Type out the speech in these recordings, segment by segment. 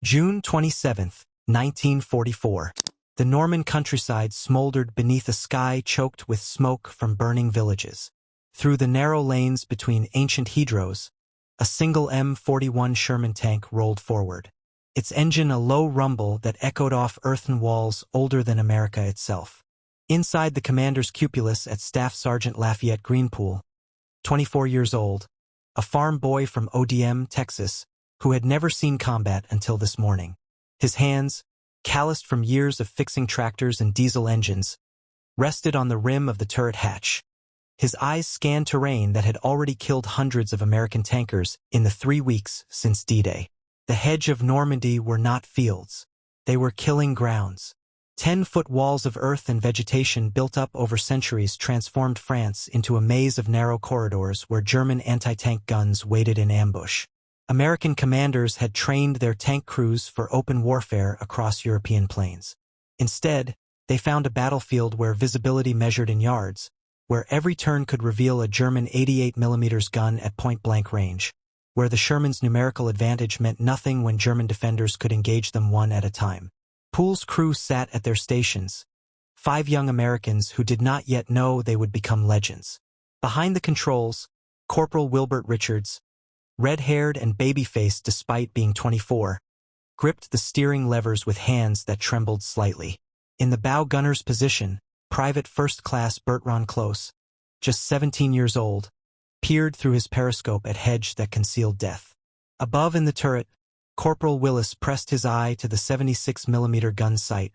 June 27, 1944. The Norman countryside smoldered beneath a sky choked with smoke from burning villages. Through the narrow lanes between ancient hedgerows, a single M41 Sherman tank rolled forward. Its engine a low rumble that echoed off earthen walls older than America itself. Inside the commander's cupolas at Staff Sergeant Lafayette G, 24 years old, a farm boy from ODM, Texas, who had never seen combat until this morning. His hands, calloused from years of fixing tractors and diesel engines, rested on the rim of the turret hatch. His eyes scanned terrain that had already killed hundreds of American tankers in the 3 weeks since D-Day. The hedge of Normandy were not fields. They were killing grounds. 10-foot walls of earth and vegetation built up over centuries transformed France into a maze of narrow corridors where German anti-tank guns waited in ambush. American commanders had trained their tank crews for open warfare across European plains. Instead, they found a battlefield where visibility measured in yards, where every turn could reveal a German 88mm gun at point-blank range, where the Sherman's numerical advantage meant nothing when German defenders could engage them one at a time. Poole's crew sat at their stations, 5 young Americans who did not yet know they would become legends. Behind the controls, Corporal Wilbert Richards, red-haired and baby-faced despite being 24, gripped the steering levers with hands that trembled slightly. In the bow gunner's position, Private First Class Bertrand Close, just 17 years old, peered through his periscope at hedge that concealed death. Above in the turret, Corporal Willis pressed his eye to the 76mm gun sight,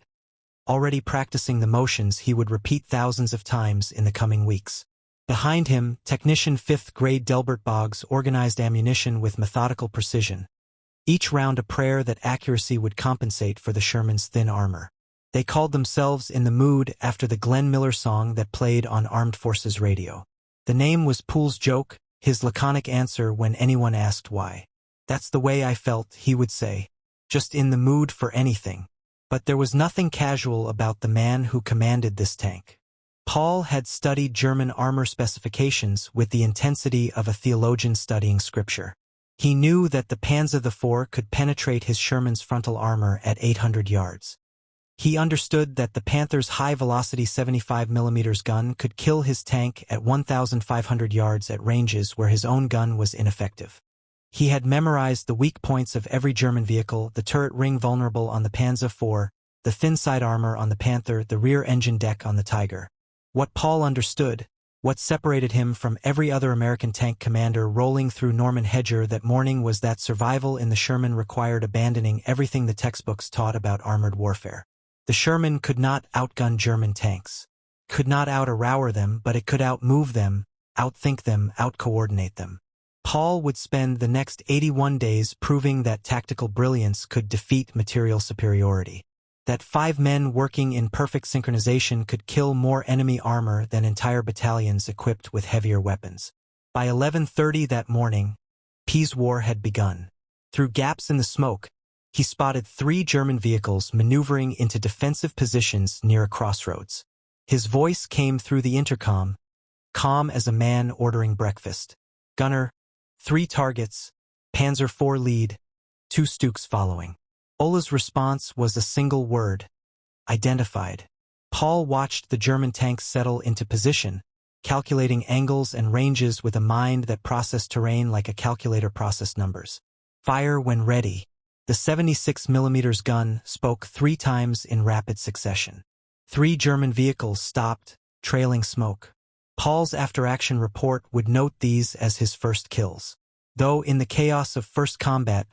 already practicing the motions he would repeat thousands of times in the coming weeks. Behind him, Technician 5th Grade Delbert Boggs organized ammunition with methodical precision, each round a prayer that accuracy would compensate for the Sherman's thin armor. They called themselves in the mood after the Glenn Miller song that played on Armed Forces radio. The name was Poole's joke, his laconic answer when anyone asked why. "That's the way I felt," he would say, just in the mood for anything. But there was nothing casual about the man who commanded this tank. Paul had studied German armor specifications with the intensity of a theologian studying scripture. He knew that the Panzer IV could penetrate his Sherman's frontal armor at 800 yards. He understood that the Panther's high-velocity 75mm gun could kill his tank at 1,500 yards at ranges where his own gun was ineffective. He had memorized the weak points of every German vehicle, the turret ring vulnerable on the Panzer IV, the thin side armor on the Panther, the rear engine deck on the Tiger. What Paul understood, what separated him from every other American tank commander rolling through Norman Hedger that morning, was that survival in the Sherman required abandoning everything the textbooks taught about armored warfare. The Sherman could not outgun German tanks, could not out-arour them, but it could outmove them, outthink them, outcoordinate them. Paul would spend the next 81 days proving that tactical brilliance could defeat material superiority. That 5 men working in perfect synchronization could kill more enemy armor than entire battalions equipped with heavier weapons. By 11:30 that morning, Peace War had begun. Through gaps in the smoke, he spotted 3 German vehicles maneuvering into defensive positions near a crossroads. His voice came through the intercom, calm as a man ordering breakfast. "Gunner, 3 targets, Panzer IV lead, 2 Stuks following." Ola's response was a single word: identified. Paul watched the German tanks settle into position, calculating angles and ranges with a mind that processed terrain like a calculator processed numbers. "Fire when ready." The 76mm gun spoke 3 times in rapid succession. 3 German vehicles stopped, trailing smoke. Paul's after-action report would note these as his first kills. Though in the chaos of first combat,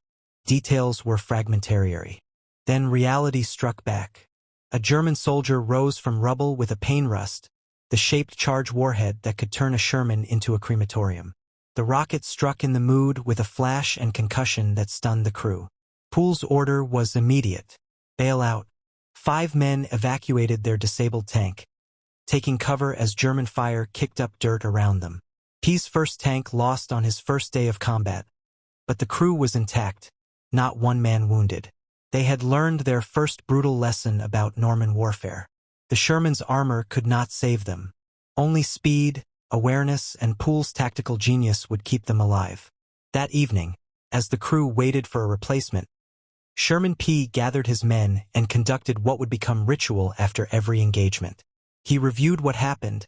details were fragmentary. Then reality struck back. A German soldier rose from rubble with a pain rust, the shaped charge warhead that could turn a Sherman into a crematorium. The rocket struck in the mood with a flash and concussion that stunned the crew. Poole's order was immediate: bail out. 5 men evacuated their disabled tank, taking cover as German fire kicked up dirt around them. P's first tank lost on his first day of combat, but the crew was intact. Not 1 man wounded. They had learned their first brutal lesson about Norman warfare. The Sherman's armor could not save them. Only speed, awareness, and Poole's tactical genius would keep them alive. That evening, as the crew waited for a replacement, Sherman P. gathered his men and conducted what would become ritual after every engagement. He reviewed what happened,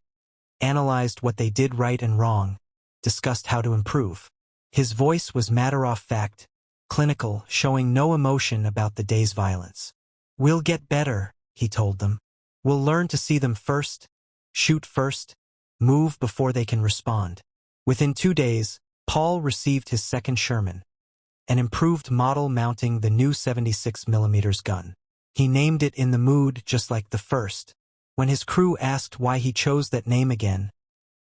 analyzed what they did right and wrong, discussed how to improve. His voice was matter-of-fact, clinical, showing no emotion about the day's violence. "We'll get better," he told them. "We'll learn to see them first, shoot first, move before they can respond." Within 2 days, Paul received his second Sherman, an improved model mounting the new 76mm gun. He named it in the mood just like the first. When his crew asked why he chose that name again,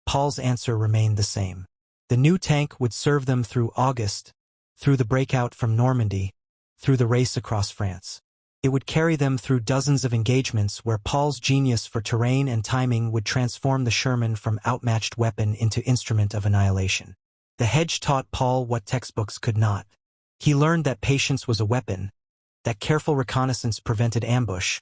Paul's answer remained the same. The new tank would serve them through August, through the breakout from Normandy, through the race across France. It would carry them through dozens of engagements where Paul's genius for terrain and timing would transform the Sherman from outmatched weapon into instrument of annihilation. The hedge taught Paul what textbooks could not. He learned that patience was a weapon, that careful reconnaissance prevented ambush,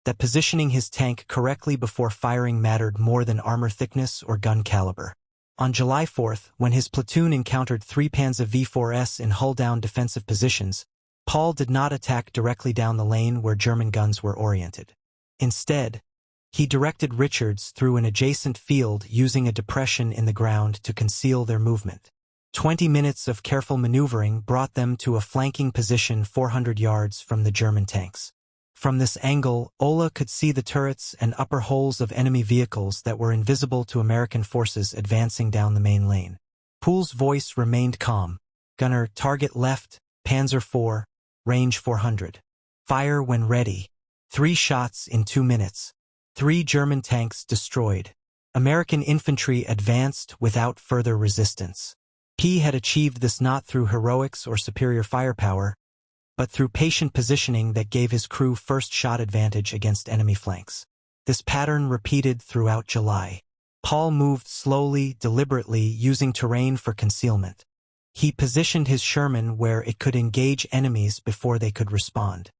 that positioning his tank correctly before firing mattered more than armor thickness or gun caliber. On July 4th, when his platoon encountered 3 Panzer V4s in hull-down defensive positions, Paul did not attack directly down the lane where German guns were oriented. Instead, he directed Richards through an adjacent field using a depression in the ground to conceal their movement. 20 minutes of careful maneuvering brought them to a flanking position 400 yards from the German tanks. From this angle, Ola could see the turrets and upper holes of enemy vehicles that were invisible to American forces advancing down the main lane. Poole's voice remained calm. "Gunner, target left, Panzer IV, range 400. Fire when ready." 3 shots in 2 minutes. 3 German tanks destroyed. American infantry advanced without further resistance. P had achieved this not through heroics or superior firepower, but through patient positioning that gave his crew first-shot advantage against enemy flanks. This pattern repeated throughout July. Paul moved slowly, deliberately, using terrain for concealment. He positioned his Sherman where it could engage enemies before they could respond.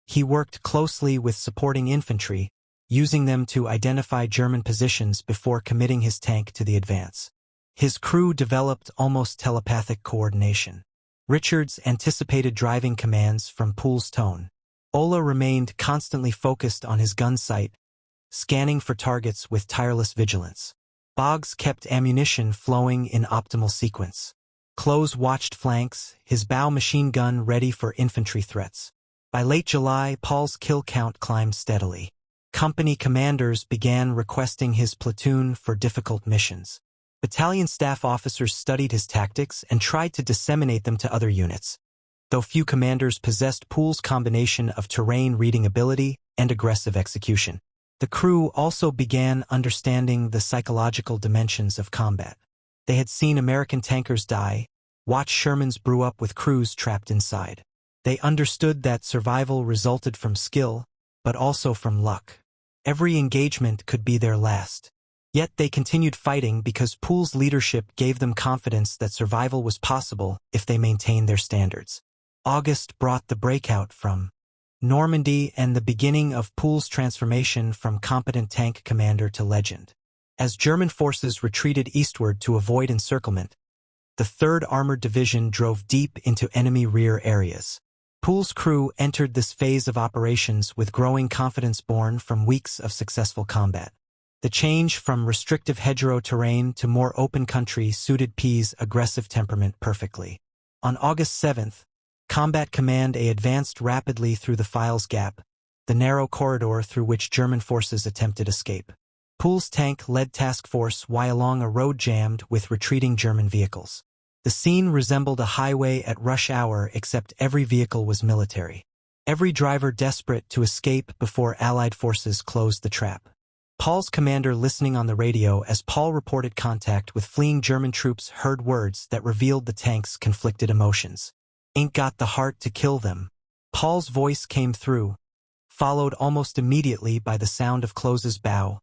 He worked closely with supporting infantry, using them to identify German positions before committing his tank to the advance. His crew developed almost telepathic coordination. Richards anticipated driving commands from Poole's tone. Ola remained constantly focused on his gun sight, scanning for targets with tireless vigilance. Boggs kept ammunition flowing in optimal sequence. Close watched flanks, his bow machine gun ready for infantry threats. By late July, Paul's kill count climbed steadily. Company commanders began requesting his platoon for difficult missions. Battalion staff officers studied his tactics and tried to disseminate them to other units. Though few commanders possessed Poole's combination of terrain reading ability and aggressive execution, the crew also began understanding the psychological dimensions of combat. They had seen American tankers die, watched Shermans brew up with crews trapped inside. They understood that survival resulted from skill, but also from luck. Every engagement could be their last. Yet they continued fighting because Poole's leadership gave them confidence that survival was possible if they maintained their standards. August brought the breakout from Normandy and the beginning of Poole's transformation from competent tank commander to legend. As German forces retreated eastward to avoid encirclement, the 3rd Armored Division drove deep into enemy rear areas. Poole's crew entered this phase of operations with growing confidence born from weeks of successful combat. The change from restrictive hedgerow terrain to more open country suited P's aggressive temperament perfectly. On August 7th, Combat Command A advanced rapidly through the Files Gap, the narrow corridor through which German forces attempted escape. Poole's tank led Task Force Y along a road jammed with retreating German vehicles. The scene resembled a highway at rush hour, except every vehicle was military. Every driver desperate to escape before Allied forces closed the trap. Paul's commander listening on the radio as Paul reported contact with fleeing German troops heard words that revealed the tank's conflicted emotions. "Ain't got the heart to kill them." Paul's voice came through, followed almost immediately by the sound of Close's bow,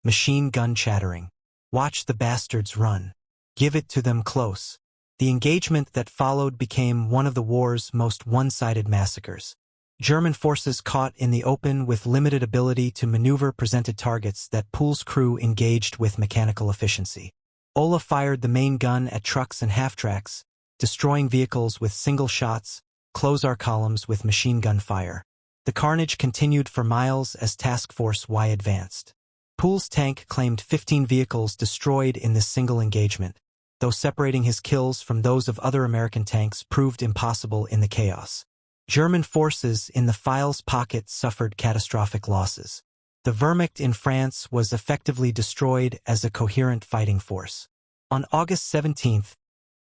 machine gun chattering. "Watch the bastards run. Give it to them close." The engagement that followed became one of the war's most one-sided massacres. German forces caught in the open with limited ability to maneuver presented targets that Poole's crew engaged with mechanical efficiency. Ola fired the main gun at trucks and half-tracks, destroying vehicles with single shots, close our columns with machine gun fire. The carnage continued for miles as Task Force Y advanced. Poole's tank claimed 15 vehicles destroyed in this single engagement, though separating his kills from those of other American tanks proved impossible in the chaos. German forces in the Files pocket suffered catastrophic losses. The Wehrmacht in France was effectively destroyed as a coherent fighting force. On August 17th,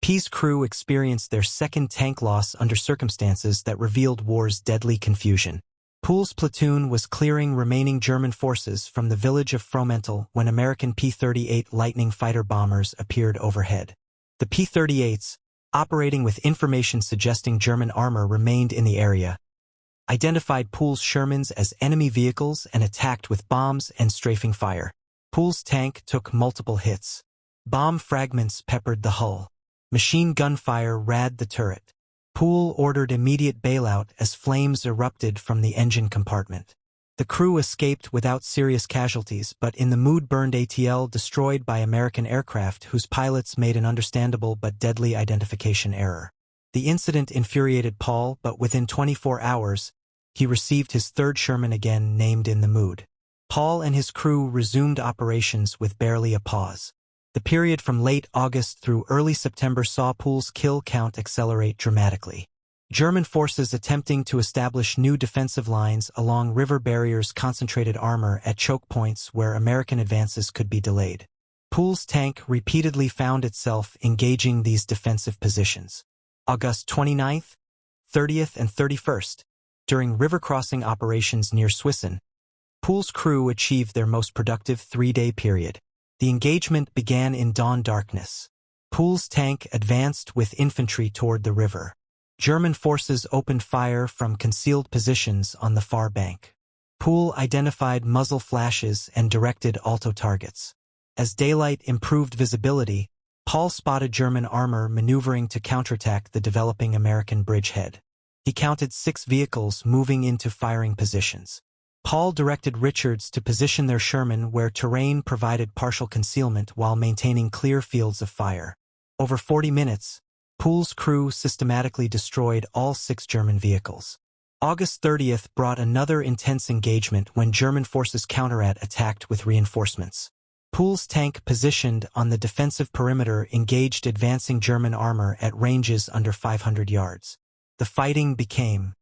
P's crew experienced their second tank loss under circumstances that revealed war's deadly confusion. Poole's platoon was clearing remaining German forces from the village of Fromental when American P-38 Lightning fighter bombers appeared overhead. The P-38s, operating with information suggesting German armor remained in the area, identified Poole's Shermans as enemy vehicles and attacked with bombs and strafing fire. Poole's tank took multiple hits. Bomb fragments peppered the hull. Machine gun fire razed the turret. Poole ordered immediate bailout as flames erupted from the engine compartment. The crew escaped without serious casualties, but in the mood burned ATL destroyed by American aircraft whose pilots made an understandable but deadly identification error. The incident infuriated Paul, but within 24 hours, he received his third Sherman again named in the mood. Paul and his crew resumed operations with barely a pause. The period from late August through early September saw Poole's kill count accelerate dramatically. German forces attempting to establish new defensive lines along river barriers concentrated armor at choke points where American advances could be delayed. Poole's tank repeatedly found itself engaging these defensive positions. August 29th, 30th, and 31st, during river crossing operations near Swisson, Poole's crew achieved their most productive three-day period. The engagement began in dawn darkness. Poole's tank advanced with infantry toward the river. German forces opened fire from concealed positions on the far bank. Poole identified muzzle flashes and directed alto targets. As daylight improved visibility, Paul spotted German armor maneuvering to counterattack the developing American bridgehead. He counted 6 vehicles moving into firing positions. Paul directed Richards to position their Sherman where terrain provided partial concealment while maintaining clear fields of fire. Over 40 minutes, Poole's crew systematically destroyed all 6 German vehicles. August 30th brought another intense engagement when German forces counterattacked with reinforcements. Poole's tank positioned on the defensive perimeter engaged advancing German armor at ranges under 500 yards. The fighting became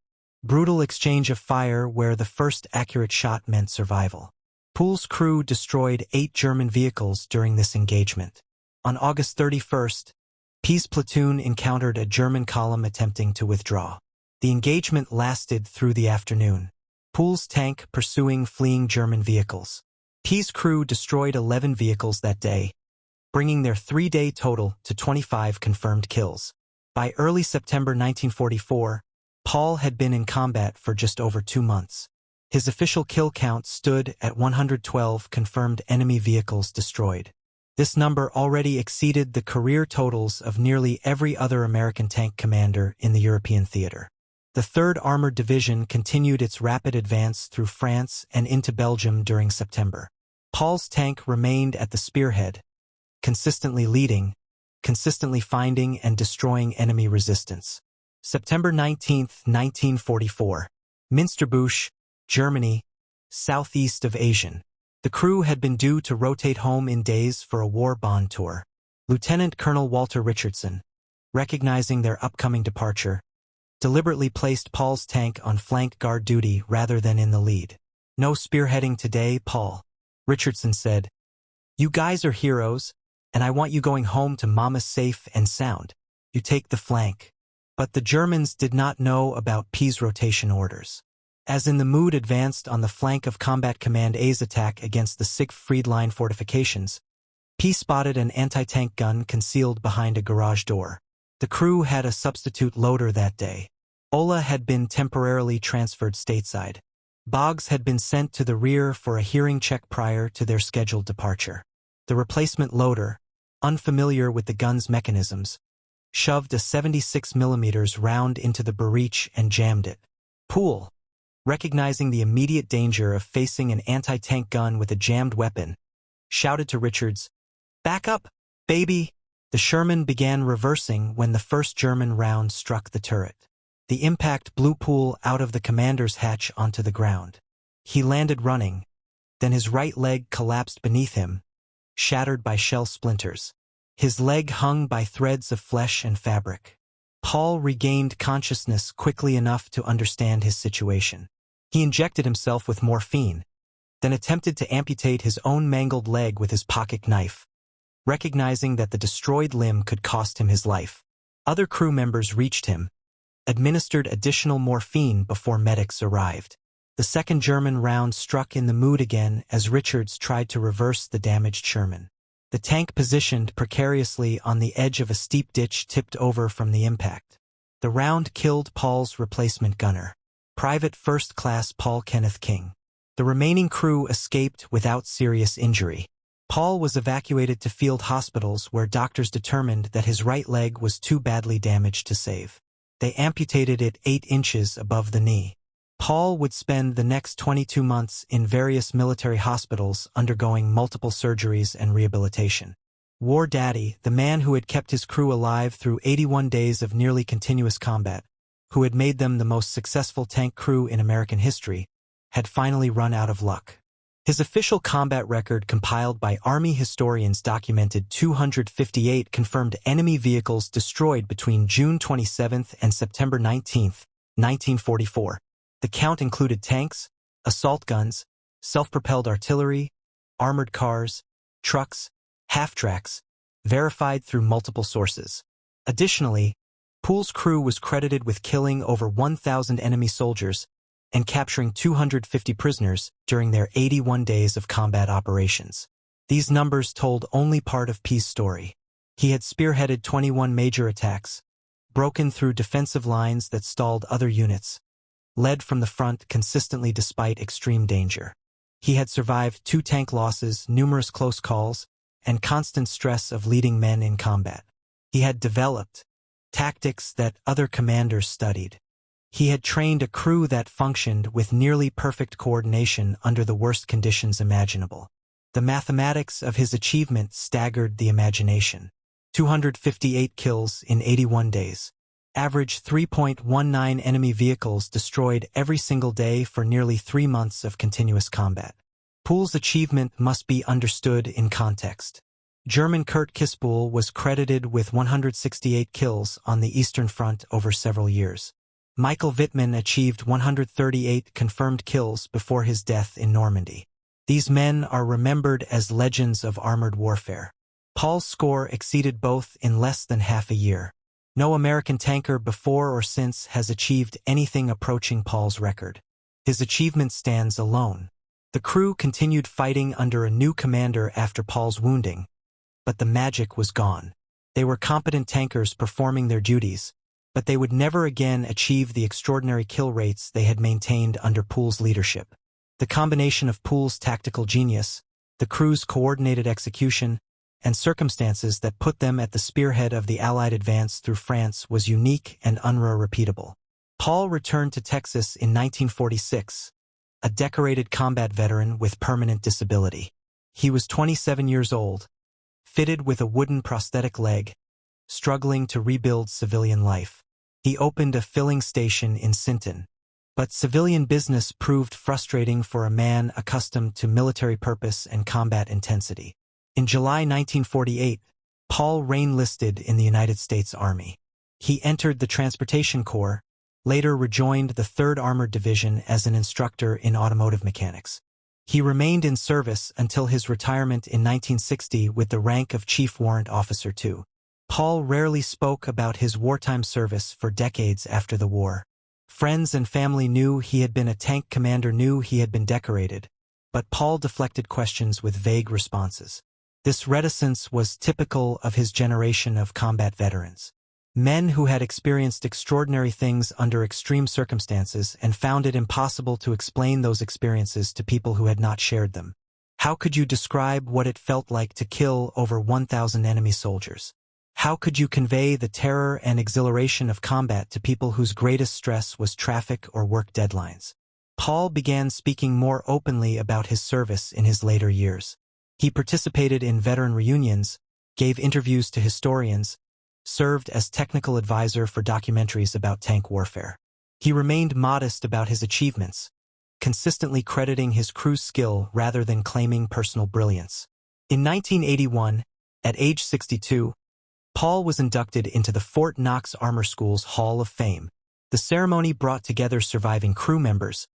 brutal exchange of fire where the first accurate shot meant survival. Poole's crew destroyed 8 German vehicles during this engagement. On August 31st, P's platoon encountered a German column attempting to withdraw. The engagement lasted through the afternoon. Poole's tank pursuing fleeing German vehicles. P's crew destroyed 11 vehicles that day, bringing their 3-day total to 25 confirmed kills. By early September 1944, Paul had been in combat for just over 2 months. His official kill count stood at 112 confirmed enemy vehicles destroyed. This number already exceeded the career totals of nearly every other American tank commander in the European theater. The 3rd Armored Division continued its rapid advance through France and into Belgium during September. Paul's tank remained at the spearhead, consistently leading, consistently finding and destroying enemy resistance. September 19, 1944. Münsterbusch, Germany, southeast of Asia. The crew had been due to rotate home in days for a war bond tour. Lieutenant Colonel Walter Richardson, recognizing their upcoming departure, deliberately placed Paul's tank on flank guard duty rather than in the lead. "No spearheading today, Paul," Richardson said. "You guys are heroes, and I want you going home to Mama safe and sound. You take the flank." But the Germans did not know about P's rotation orders. As in the mood advanced on the flank of Combat Command A's attack against the Siegfried Line fortifications, P spotted an anti-tank gun concealed behind a garage door. The crew had a substitute loader that day. Ola had been temporarily transferred stateside. Boggs had been sent to the rear for a hearing check prior to their scheduled departure. The replacement loader, unfamiliar with the gun's mechanisms, shoved a 76mm round into the breech and jammed it. Poole, recognizing the immediate danger of facing an anti-tank gun with a jammed weapon, shouted to Richards, "Back up, baby!" The Sherman began reversing when the first German round struck the turret. The impact blew Poole out of the commander's hatch onto the ground. He landed running, then his right leg collapsed beneath him, shattered by shell splinters. His leg hung by threads of flesh and fabric. Paul regained consciousness quickly enough to understand his situation. He injected himself with morphine, then attempted to amputate his own mangled leg with his pocket knife, recognizing that the destroyed limb could cost him his life. Other crew members reached him, administered additional morphine before medics arrived. The second German round struck in the mood again as Richards tried to reverse the damaged Sherman. The tank positioned precariously on the edge of a steep ditch tipped over from the impact. The round killed Paul's replacement gunner, Private First Class Paul Kenneth King. The remaining crew escaped without serious injury. Paul was evacuated to field hospitals where doctors determined that his right leg was too badly damaged to save. They amputated it 8 inches above the knee. Paul would spend the next 22 months in various military hospitals undergoing multiple surgeries and rehabilitation. War Daddy, the man who had kept his crew alive through 81 days of nearly continuous combat, who had made them the most successful tank crew in American history, had finally run out of luck. His official combat record compiled by Army historians documented 258 confirmed enemy vehicles destroyed between June 27 and September 19, 1944. The count included tanks, assault guns, self-propelled artillery, armored cars, trucks, half-tracks, verified through multiple sources. Additionally, Poole's crew was credited with killing over 1,000 enemy soldiers and capturing 250 prisoners during their 81 days of combat operations. These numbers told only part of P's story. He had spearheaded 21 major attacks, broken through defensive lines that stalled other units, led from the front consistently despite extreme danger. He had survived 2 tank losses, numerous close calls, and constant stress of leading men in combat. He had developed tactics that other commanders studied. He had trained a crew that functioned with nearly perfect coordination under the worst conditions imaginable. The mathematics of his achievement staggered the imagination. 258 kills in 81 days. Average 3.19 enemy vehicles destroyed every single day for nearly 3 months of continuous combat. Poole's achievement must be understood in context. German Kurt Kispul was credited with 168 kills on the Eastern Front over several years. Michael Wittmann achieved 138 confirmed kills before his death in Normandy. These men are remembered as legends of armored warfare. Paul's score exceeded both in less than half a year. No American tanker before or since has achieved anything approaching Paul's record. His achievement stands alone. The crew continued fighting under a new commander after Paul's wounding, but the magic was gone. They were competent tankers performing their duties, but they would never again achieve the extraordinary kill rates they had maintained under Poole's leadership. The combination of Poole's tactical genius, the crew's coordinated execution, and circumstances that put them at the spearhead of the Allied advance through France was unique and unrepeatable. Paul returned to Texas in 1946, a decorated combat veteran with permanent disability. He was 27 years old, fitted with a wooden prosthetic leg, struggling to rebuild civilian life. He opened a filling station in Sinton, but civilian business proved frustrating for a man accustomed to military purpose and combat intensity. In July 1948, Paul re-enlisted in the United States Army. He entered the Transportation Corps, later rejoined the 3rd Armored Division as an instructor in automotive mechanics. He remained in service until his retirement in 1960 with the rank of Chief Warrant Officer II. Paul rarely spoke about his wartime service for decades after the war. Friends and family knew he had been a tank commander, knew he had been decorated, but Paul deflected questions with vague responses. This reticence was typical of his generation of combat veterans. Men who had experienced extraordinary things under extreme circumstances and found it impossible to explain those experiences to people who had not shared them. How could you describe what it felt like to kill over 1,000 enemy soldiers? How could you convey the terror and exhilaration of combat to people whose greatest stress was traffic or work deadlines? Paul began speaking more openly about his service in his later years. He participated in veteran reunions, gave interviews to historians, served as technical advisor for documentaries about tank warfare. He remained modest about his achievements, consistently crediting his crew's skill rather than claiming personal brilliance. In 1981, at age 62, Paul was inducted into the Fort Knox Armor School's Hall of Fame. The ceremony brought together surviving crew members,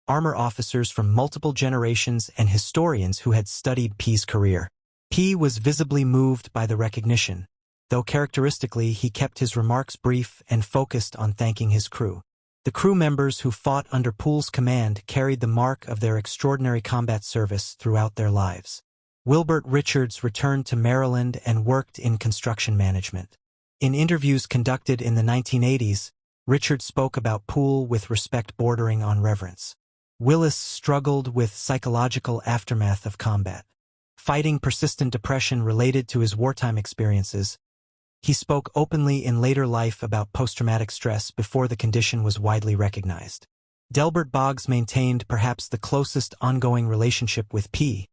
armor officers from multiple generations, and historians who had studied P's career. P was visibly moved by the recognition, though characteristically he kept his remarks brief and focused on thanking his crew. The crew members who fought under Pool's command carried the mark of their extraordinary combat service throughout their lives. Wilbert Richards returned to Maryland and worked in construction management. In interviews conducted in the 1980s, Richards spoke about Pool with respect bordering on reverence. Willis struggled with psychological aftermath of combat. Fighting persistent depression related to his wartime experiences, he spoke openly in later life about post-traumatic stress before the condition was widely recognized. Delbert Boggs maintained perhaps the closest ongoing relationship with P,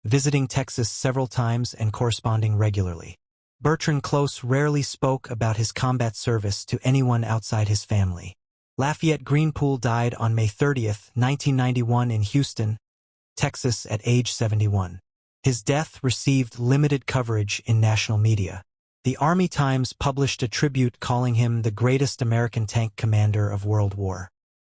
visiting Texas several times and corresponding regularly. Bertrand Close rarely spoke about his combat service to anyone outside his family. Lafayette Greenpool died on May 30, 1991 in Houston, Texas at age 71. His death received limited coverage in national media. The Army Times published a tribute calling him the greatest American tank commander of World War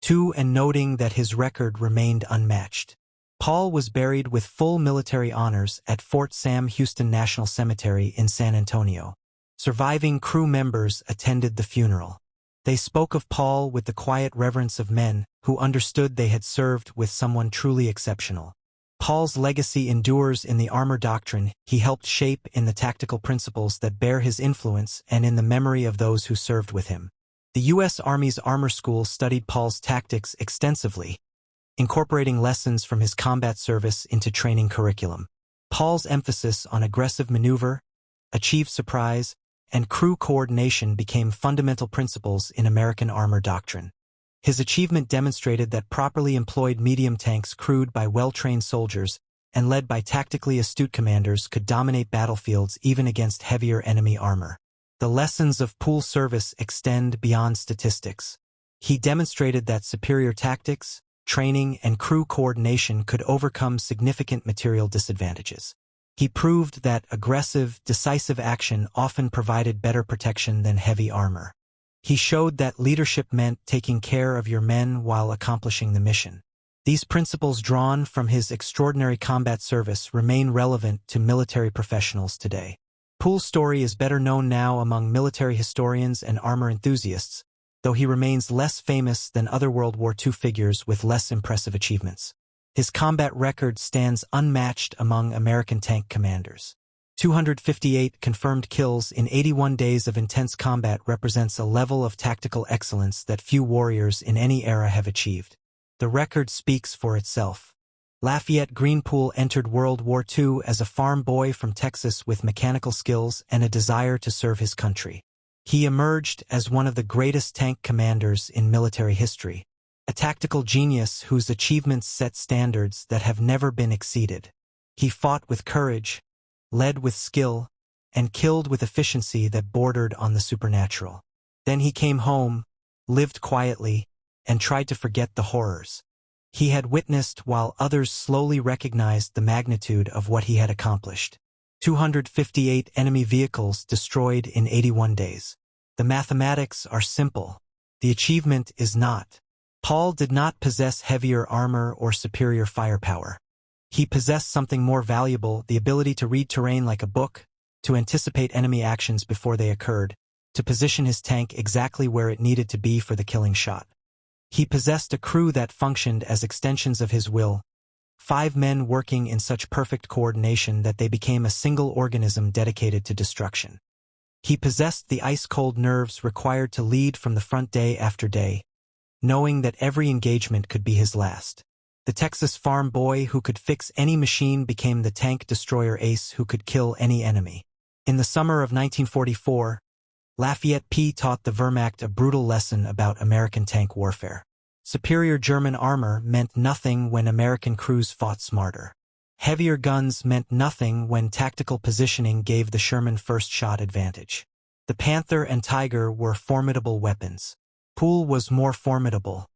II and noting that his record remained unmatched. Paul was buried with full military honors at Fort Sam Houston National Cemetery in San Antonio. Surviving crew members attended the funeral. They spoke of Paul with the quiet reverence of men who understood they had served with someone truly exceptional. Paul's legacy endures in the armor doctrine he helped shape, in the tactical principles that bear his influence, and in the memory of those who served with him. The U.S. Army's Armor School studied Paul's tactics extensively, incorporating lessons from his combat service into training curriculum. Paul's emphasis on aggressive maneuver, achieved surprise, and crew coordination became fundamental principles in American armor doctrine. His achievement demonstrated that properly employed medium tanks crewed by well-trained soldiers and led by tactically astute commanders could dominate battlefields even against heavier enemy armor. The lessons of Pool's service extend beyond statistics. He demonstrated that superior tactics, training, and crew coordination could overcome significant material disadvantages. He proved that aggressive, decisive action often provided better protection than heavy armor. He showed that leadership meant taking care of your men while accomplishing the mission. These principles drawn from his extraordinary combat service remain relevant to military professionals today. Pool's story is better known now among military historians and armor enthusiasts, though he remains less famous than other World War II figures with less impressive achievements. His combat record stands unmatched among American tank commanders. 258 confirmed kills in 81 days of intense combat represents a level of tactical excellence that few warriors in any era have achieved. The record speaks for itself. Lafayette Greenpool entered World War II as a farm boy from Texas with mechanical skills and a desire to serve his country. He emerged as one of the greatest tank commanders in military history, a tactical genius whose achievements set standards that have never been exceeded. He fought with courage, led with skill, and killed with efficiency that bordered on the supernatural. Then he came home, lived quietly, and tried to forget the horrors he had witnessed while others slowly recognized the magnitude of what he had accomplished. 258 enemy vehicles destroyed in 81 days. The mathematics are simple. The achievement is not. Paul did not possess heavier armor or superior firepower. He possessed something more valuable, the ability to read terrain like a book, to anticipate enemy actions before they occurred, to position his tank exactly where it needed to be for the killing shot. He possessed a crew that functioned as extensions of his will, 5 men working in such perfect coordination that they became a single organism dedicated to destruction. He possessed the ice-cold nerves required to lead from the front day after day, knowing that every engagement could be his last. The Texas farm boy who could fix any machine became the tank destroyer ace who could kill any enemy. In the summer of 1944, Lafayette P taught the Wehrmacht a brutal lesson about American tank warfare. Superior German armor meant nothing when American crews fought smarter. Heavier guns meant nothing when tactical positioning gave the Sherman first shot advantage. The Panther and Tiger were formidable weapons. Poole was more formidable.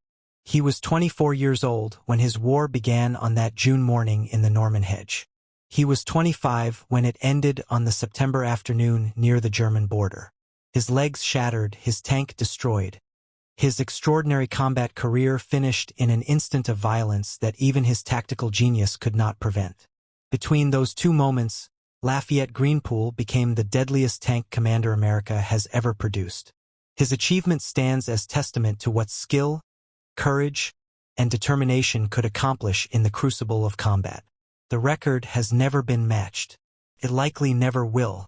He was 24 years old when his war began on that June morning in the Norman hedge. He was 25 when it ended on the September afternoon near the German border. His legs shattered, his tank destroyed. His extraordinary combat career finished in an instant of violence that even his tactical genius could not prevent. Between those two moments, Lafayette Greenpool became the deadliest tank commander America has ever produced. His achievement stands as testament to what skill, courage, and determination could accomplish in the crucible of combat. The record has never been matched. It likely never will.